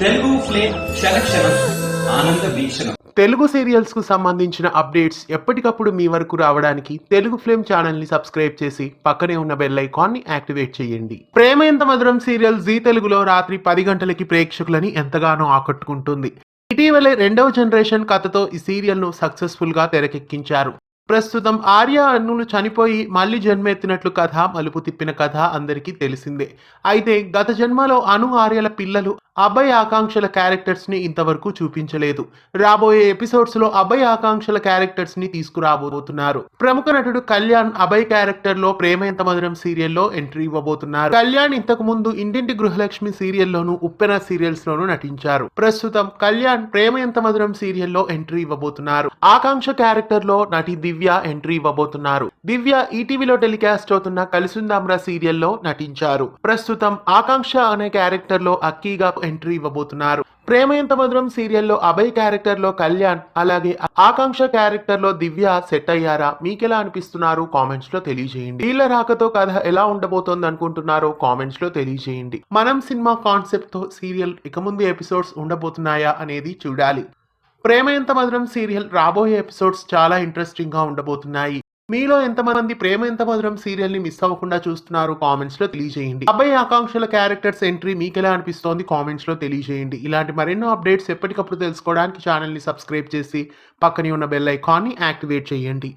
Telugu flame క్షణక్షణం ఆనంద వీక్షణం. Telugu serials కు సంబంధించిన అప్డేట్స్ ఎప్పటికప్పుడు మీ వరకు రావడానికి తెలుగు ఫ్లేమ్ ఛానల్ ని సబ్స్క్రైబ్ చేసి పక్కనే ఉన్న బెల్ ఐకాన్ ని యాక్టివేట్ చేయండి. ప్రేమ ఎంత మధురం సీరియల్ జీ తెలుగులో రాత్రి 10 గంటలకి ప్రేక్షకులని ఎంతగానో ఆకట్టుకుంటుంది. ఇటీవలే 2వ జనరేషన్ కథతో ఈ సీరియల్ ను సక్సెస్ఫుల్ గా తెరకెక్కించారు. ప్రస్తుతం ఆర్య అన్నులు చనిపోయి మళ్లీ జన్మెత్తినట్లు కథ మలుపు తిప్పిన కథ అందరికీ తెలిసిందే. అయితే గత జన్మలో అను ఆర్యల పిల్లలు అభయ్ ఆకాంక్షల క్యారెక్టర్స్ ని ఇంతవరకు చూపించలేదు. రాబోయే ఎపిసోడ్స్ లో అభయ్ ఆకాంక్షల క్యారెక్టర్స్ ని తీసుకురాబోతున్నారు. ప్రముఖ నటుడు కళ్యాణ్ అభయ్ క్యారెక్టర్ లో ప్రేమ ఎంత మధురం సీరియల్లో ఎంట్రీ ఇవ్వబోతున్నారు. కళ్యాణ్ ఇంతకు ముందు ఇంటింటి గృహలక్ష్మి సీరియల్లోను ఉప్పెన సీరియల్స్ లోను నటించారు. ప్రస్తుతం కళ్యాణ్ ప్రేమ ఎంత మధురం సీరియల్లో ఎంట్రీ ఇవ్వబోతున్నారు. ఆకాంక్ష క్యారెక్టర్ లో నటి దివ్య ఎంట్రీ ఇవ్వబోతున్నారు. దివ్య ఈటీవీలో టెలికాస్ట్ అవుతున్న కలిసుందాంరా సీరియల్లో నటించారు. ప్రస్తుతం ఆకాంక్ష అనే క్యారెక్టర్ లో అక్కీగా ఎంట్రీ ఇవ్వబోతున్నారు. ప్రేమ ఎంత మధురం సీరియల్లో అభయ్ క్యారెక్టర్ లో కళ్యాణ్ అలాగే ఆకాంక్ష క్యారెక్టర్ లో దివ్య సెట్ అయ్యారా? మీకెలా అనిపిస్తున్నారు? కామెంట్స్ లో తెలియజేయండి. వీళ్ళ రాకతో కథ ఎలా ఉండబోతోంది అనుకుంటున్నారో కామెంట్స్ లో తెలియజేయండి. మనం సినిమా కాన్సెప్ట్ తో సీరియల్ ఇక ముందు ఎపిసోడ్స్ ఉండబోతున్నాయా అనేది చూడాలి. ప్రేమ ఎంత మధురం సీరియల్ రాబోయే ఎపిసోడ్స్ చాలా ఇంట్రెస్టింగ్ గా ఉండబోతున్నాయి. మీలో ఎంతమంది ప్రేమ ఎంత మధురం సీరియల్ ని మిస్ అవ్వకుండా చూస్తున్నారు? కామెంట్స్ లో తెలియజేయండి. అబ్బాయి ఆకాంక్షల క్యారెక్టర్స్ ఎంట్రీ మీకు ఎలా అనిపిస్తోంది? కామెంట్స్ లో తెలియజేయండి. ఇలాంటి మరెన్నో అప్డేట్స్ ఎప్పటికప్పుడు తెలుసుకోవడానికి ఛానల్ ని సబ్స్క్రైబ్ చేసి పక్కనే ఉన్న బెల్ ఐకాన్ ని యాక్టివేట్ చేయండి.